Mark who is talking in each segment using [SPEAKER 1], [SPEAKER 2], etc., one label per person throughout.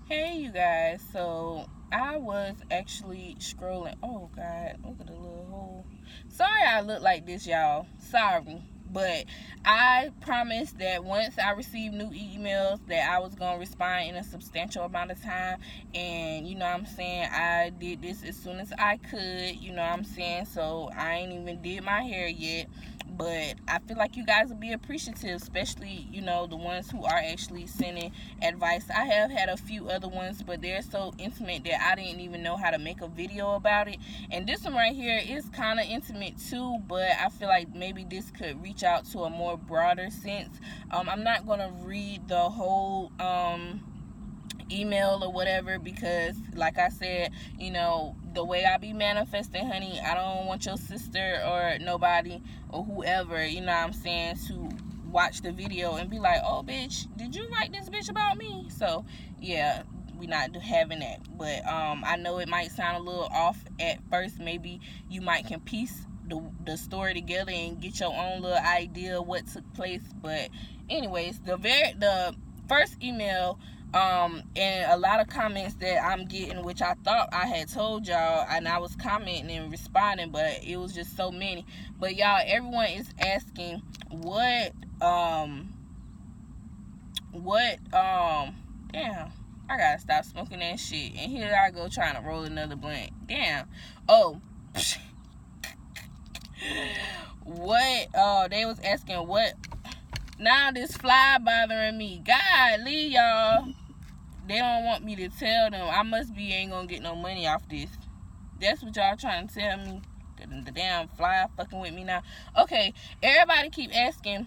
[SPEAKER 1] Hey, you guys. So I was actually scrolling. Oh God, look at the little hole. Sorry, I look like this, y'all. Sorry, but I promised that once I received new emails, that I was gonna respond in a substantial amount of time. And you know what I'm saying, I did this as soon as I could. You know what I'm saying. So I ain't even did my hair yet. But I feel like you guys will be appreciative, especially, the ones who are actually sending advice. I have had a few other ones, but they're so intimate that I didn't even know how to make a video about it. And this one right here is kind of intimate too, but I feel like maybe this could reach out to a more broader sense. I'm not going to read the whole email or whatever, because like I said, the way I be manifesting, honey, I don't want your sister or nobody or whoever, you know what I'm saying, to watch the video and be like, oh bitch, did you write this bitch about me? So yeah, we not having that. But I know it might sound a little off at first. Maybe you might can piece the story together and get your own little idea of what took place. But anyways, the first email, and a lot of comments that I'm getting, which I thought I had told y'all, and I was commenting and responding, but it was just so many. But y'all, everyone is asking what damn, I gotta stop smoking that shit. And here I go trying to roll another blunt. Damn. Oh, what? They was asking what. Now this fly bothering me. Golly, y'all. They don't want me to tell them. I must be ain't gonna get no money off this. That's what y'all trying to tell me. The damn fly fucking with me now. Okay, everybody keep asking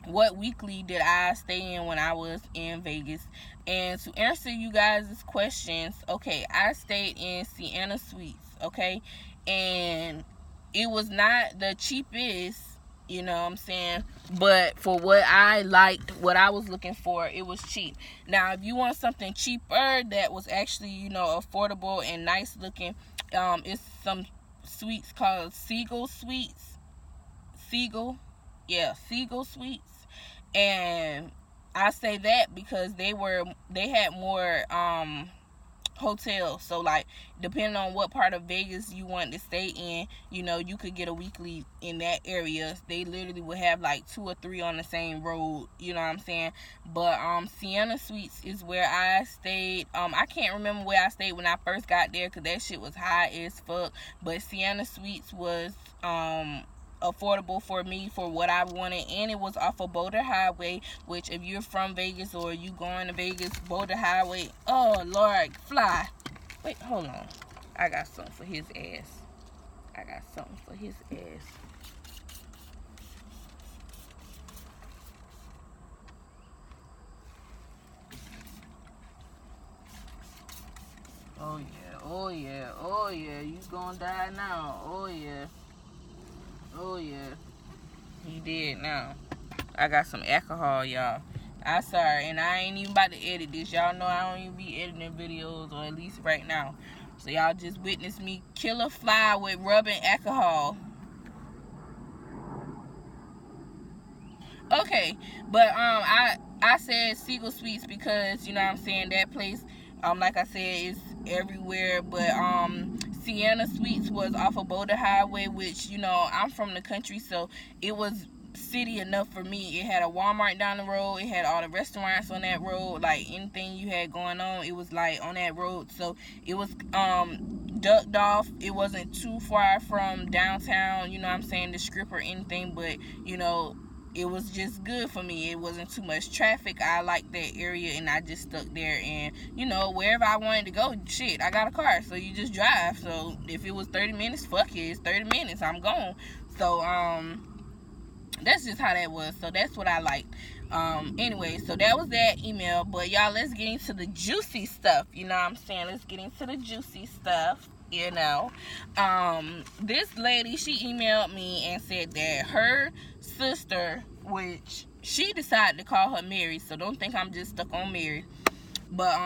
[SPEAKER 1] what weekly did I stay in when I was in Vegas. And to answer you guys' questions, okay, I stayed in Sienna Suites, okay? And it was not the cheapest, you know what I'm saying, but for what I liked, what I was looking for, it was cheap. Now if you want something cheaper that was actually, affordable and nice looking, it's some suites called Seagull Suites. Seagull Suites. And I say that because they had more hotels. So like, depending on what part of Vegas you want to stay in, you could get a weekly in that area. They literally would have like 2 or 3 on the same road, you know what I'm saying. But Sienna Suites is where I stayed. I can't remember where I stayed when I first got there, because that shit was high as fuck. But Sienna Suites was affordable for me for what I wanted, and it was off of Boulder Highway, which if you're from Vegas or you going to Vegas, Boulder Highway, oh Lord, fly. Wait, hold on, I got something for his ass. Oh yeah, you gonna die now. Oh yeah, he did now. I got some alcohol, y'all. I'm sorry, and I ain't even about to edit this. Y'all know I don't even be editing videos, or at least right now. So y'all just witness me kill a fly with rubbing alcohol. Okay, but I said Seagull Suites because, you know what I'm saying, that place, like I said, is everywhere. But Sienna Suites was off of Boulder Highway, which, I'm from the country, so it was city enough for me. It had a Walmart down the road, it had all the restaurants on that road, like anything you had going on, it was like on that road. So it was ducked off. It wasn't too far from downtown, you know what I'm saying, the Strip or anything, but it was just good for me. It wasn't too much traffic. I liked that area, and I just stuck there. And wherever I wanted to go, shit, I got a car, so you just drive. So if it was 30 minutes, fuck it, it's 30 minutes, I'm gone. So that's just how that was. So that's what I liked. Anyway, so that was that email. But y'all, let's get into the juicy stuff. You know what I'm saying? Let's get into the juicy stuff. This lady, she emailed me and said that her sister, which she decided to call her Mary, so don't think I'm just stuck on Mary, but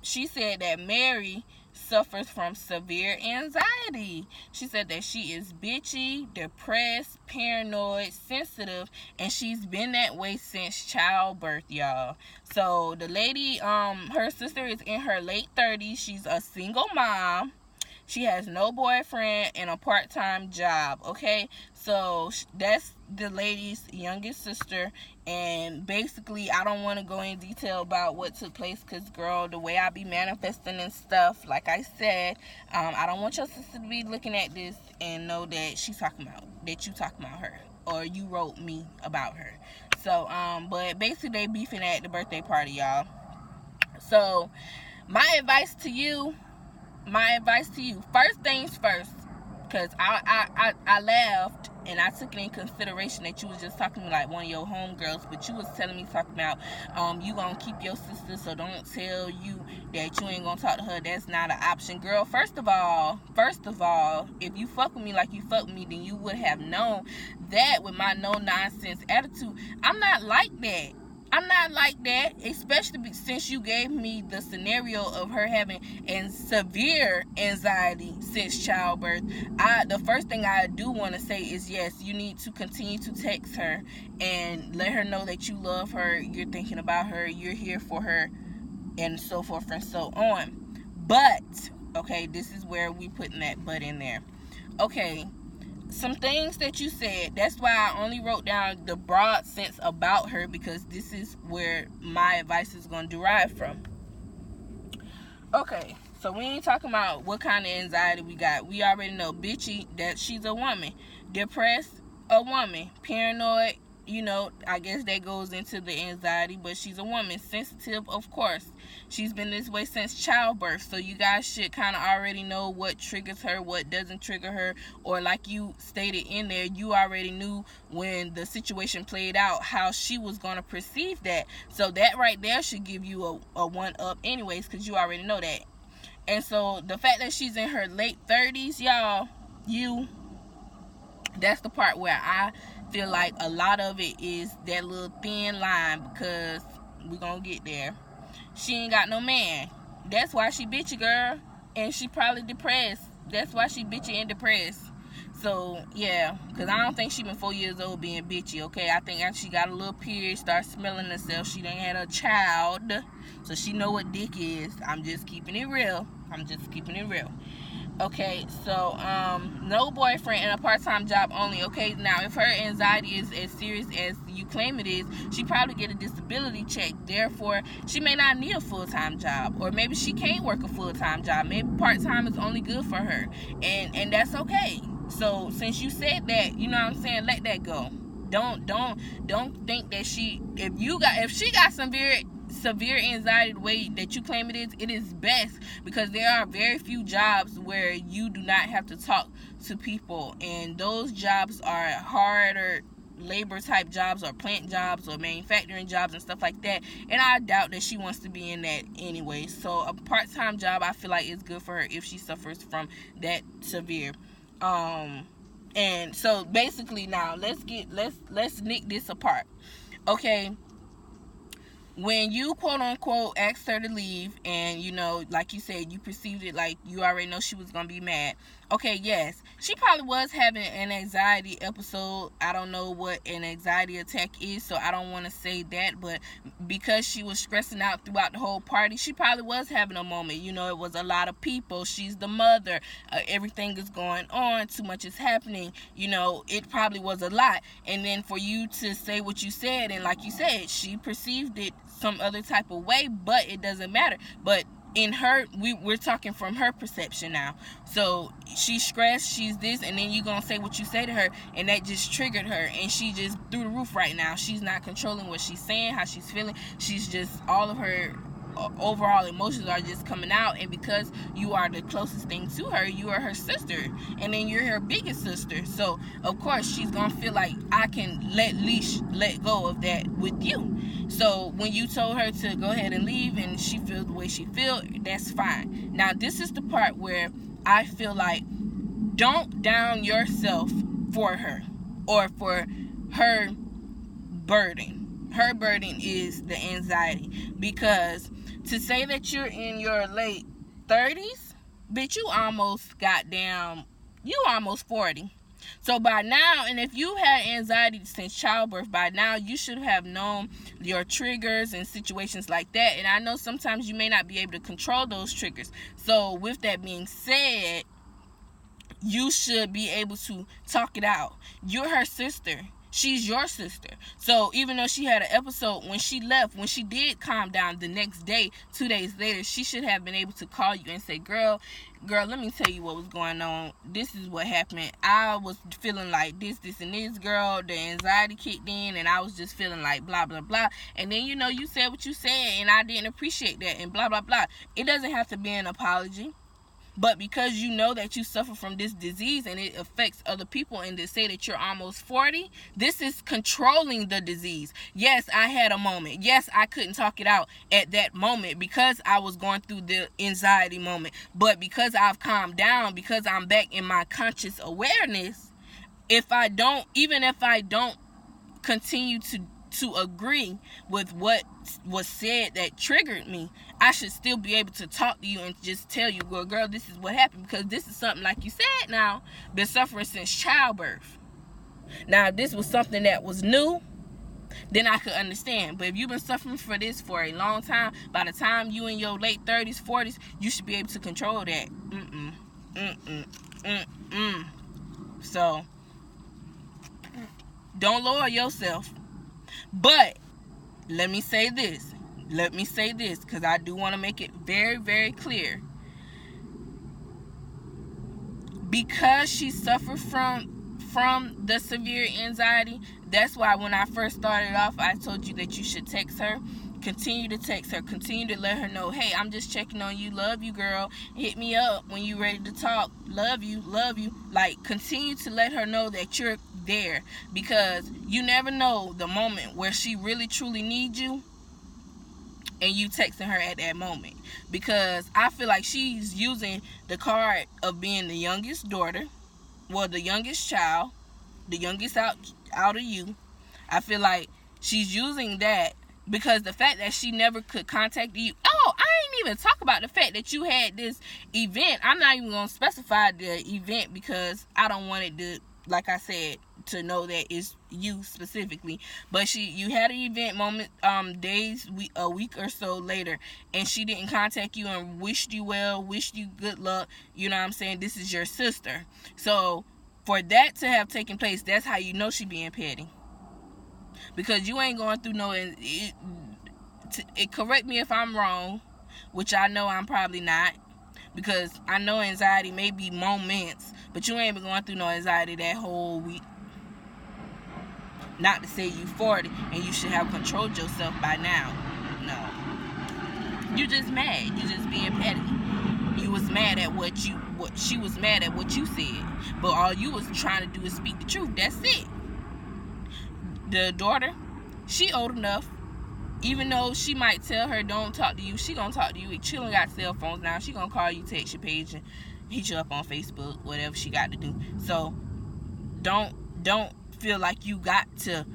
[SPEAKER 1] she said that Mary suffers from severe anxiety. She said that she is bitchy, depressed, paranoid, sensitive, and she's been that way since childbirth, y'all. So the lady, her sister is in her late 30s. She's a single mom. She has no boyfriend and a part-time job, okay? So that's the lady's youngest sister, and basically I don't want to go in detail about what took place because, girl, the way I be manifesting and stuff, like I said, I don't want your sister to be looking at this and know that you talking about her or you wrote me about her. So, but basically they beefing at the birthday party, y'all. So my advice to you, first things first, because I laughed and I took it in consideration that you was just talking to me like one of your homegirls, but you was telling me, talking about you gonna keep your sister, so don't tell you that you ain't gonna talk to her. That's not an option, girl. First of all, if you fuck with me like you fuck with me, then you would have known that with my no nonsense attitude, I'm not like that. Especially since you gave me the scenario of her having severe anxiety since childbirth. The first thing I do want to say is, yes, you need to continue to text her and let her know that you love her, you're thinking about her, you're here for her, and so forth and so on. But, okay, this is where we putting that but in there. Okay, some things that you said, that's why I only wrote down the broad sense about her, because this is where my advice is going to derive from. Okay, so we ain't talking about what kind of anxiety we got. We already know bitchy, that she's a woman. Depressed, a woman. Paranoid, I guess that goes into the anxiety, but she's a woman. Sensitive, of course. She's been this way since childbirth, so you guys should kind of already know what triggers her, what doesn't trigger her, or like you stated in there, you already knew when the situation played out how she was going to perceive that. So that right there should give you a one-up anyways, because you already know that. And so the fact that she's in her late 30s, y'all, that's the part where I feel like a lot of it is that little thin line, because we're gonna get there. She ain't got no man. That's why she bitchy, girl. And she probably depressed. That's why she bitchy and depressed. So, yeah, because I don't think she been 4 years old being bitchy, okay? I think after she got a little period, start smelling herself, she done had a child, so she know what dick is. I'm just keeping it real. Okay, so no boyfriend and a part-time job only. Okay, now if her anxiety is as serious as you claim it is, she probably get a disability check. Therefore, she may not need a full-time job, or maybe she can't work a full-time job. Maybe part-time is only good for her, and that's okay. So since you said that, you know what I'm saying, let that go. Don't think that if she got severe anxiety the way that you claim it is best, because there are very few jobs where you do not have to talk to people, and those jobs are harder labor type jobs, or plant jobs, or manufacturing jobs and stuff like that, and I doubt that she wants to be in that anyway. So a part-time job, I feel like, is good for her if she suffers from that severe. And so basically, now let's nick this apart. Okay, when you quote unquote asked her to leave, and like you said, you perceived it like you already know she was gonna be mad. Okay, yes, she probably was having an anxiety episode. I don't know what an anxiety attack is, so I don't want to say that, but because she was stressing out throughout the whole party, she probably was having a moment. It was a lot of people, she's the mother, everything is going on, too much is happening, it probably was a lot. And then for you to say what you said, and like you said, she perceived it some other type of way, but it doesn't matter. But in her, we're talking from her perception now. So she's stressed, she's this, and then you gonna say what you say to her, and that just triggered her, and she just through the roof right now. She's not controlling what she's saying, how she's feeling. She's just, all of her overall emotions are just coming out. And because you are the closest thing to her, you are her sister, and then you're her biggest sister, so of course she's gonna feel like, I can let go of that with you. So when you told her to go ahead and leave, and she feels the way she feels, that's fine. Now this is the part where I feel like, don't down yourself for her, or for her burden. Her burden is the anxiety, because to say that you're in your late 30s, bitch, you almost 40. So by now, and if you had anxiety since childbirth, by now you should have known your triggers and situations like that. And I know sometimes you may not be able to control those triggers. So with that being said, you should be able to talk it out. You're her sister. She's your sister. So even though she had an episode, when she left, when she did calm down the next day, 2 days later, she should have been able to call you and say, girl, let me tell you what was going on. This is what happened. I was feeling like this, and this, girl. The anxiety kicked in, and I was just feeling like blah, blah, blah. And then, you said what you said, and I didn't appreciate that, and blah, blah, blah. It doesn't have to be an apology. But because you know that you suffer from this disease and it affects other people, and to say that you're almost 40, this is controlling the disease. Yes, I had a moment. Yes, I couldn't talk it out at that moment because I was going through the anxiety moment. But because I've calmed down, because I'm back in my conscious awareness, even if I don't continue to agree with what was said that triggered me, I should still be able to talk to you and just tell you, well, girl, this is what happened, because this is something, like you said, now been suffering since childbirth. Now, if this was something that was new, then I could understand. But if you've been suffering for this for a long time, by the time you in your late 30s, 40s, you should be able to control that. So don't lower yourself. But let me say this, because I do want to make it very, very clear. Because she suffered from the severe anxiety, that's why when I first started off, I told you that you should text her. Continue to text her. Continue to let her know, hey, I'm just checking on you. Love you, girl. Hit me up when you're ready to talk. Love you. Like, continue to let her know that you're there, because you never know the moment where she really truly needs you, and you texting her at that moment. Because I feel like she's using the card of being the youngest daughter, well, the youngest child, the youngest out of you. I feel like she's using that, because the fact that she never could contact you. Oh, I ain't even talk about the fact that you had this event. I'm not even going to specify the event, because I don't want it to, like I said, to know that it's you specifically. But you had an event moment, a week or so later, and she didn't contact you and wished you well, wished you good luck. You know what I'm saying? This is your sister. So for that to have taken place, that's how you know she being petty. Because you ain't going through correct me if I'm wrong, which I know I'm probably not, because I know anxiety may be moments, but you ain't been going through no anxiety that whole week. Not to say you 40 and you should have controlled yourself by now. No. You just mad. You just being petty. You was mad at she was mad at what you said. But all you was trying to do is speak the truth. That's it. The daughter, she old enough. Even though she might tell her don't talk to you, she gonna talk to you. She don't got cell phones now. She gonna call you, text your page, and hit you up on Facebook, whatever she got to do. So don't feel like you got to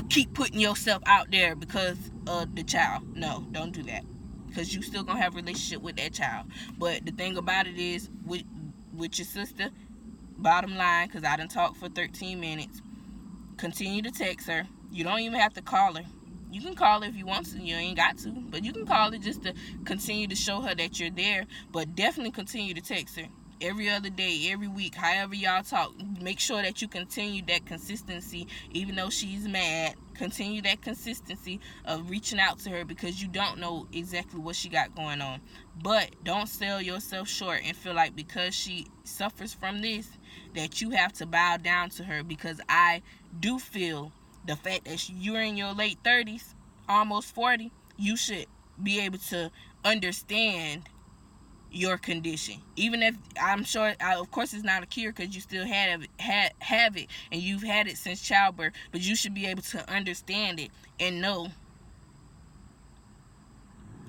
[SPEAKER 1] keep putting yourself out there because of the child. No, don't do that, because you still gonna have a relationship with that child. But the thing about it is, with your sister, bottom line, because I done talked for 13 minutes, continue to text her. You don't even have to call her. You can call her if you want to. You ain't got to, but you can call her just to continue to show her that you're there. But definitely continue to text her every other day, every week, however y'all talk. Make sure that you continue that consistency, even though she's mad. Continue that consistency of reaching out to her, because you don't know exactly what she got going on. But don't sell yourself short and feel like because she suffers from this that you have to bow down to her, because I do feel the fact that you're in your late 30s, almost 40, you should be able to understand your condition. Even if, I'm sure, of course it's not a cure, because you still have it, and you've had it since childbirth, but you should be able to understand it and know.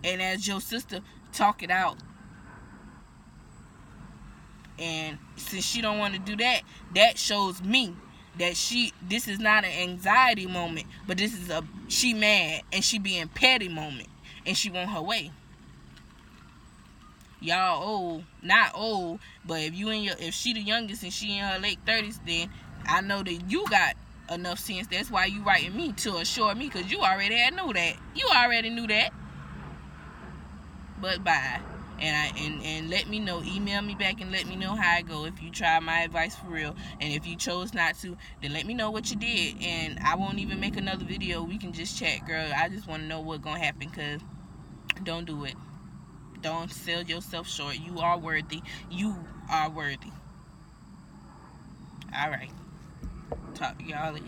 [SPEAKER 1] And as your sister, talk it out. And since she don't want to do that, that shows me that this is not an anxiety moment, but this is she mad and she being petty moment, and she want her way. y'all old, not old, but if she the youngest and she in her late 30s, then I know that you got enough sense. That's why you writing me to assure me, because you already knew that. You already knew that. But bye. And let me know. Email me back and let me know how it go if you try my advice for real. And if you chose not to, then let me know what you did. And I won't even make another video. We can just chat, girl. I just want to know what's gonna happen, because don't do it. Don't sell yourself short. You are worthy. You are worthy. All right. Talk to y'all later.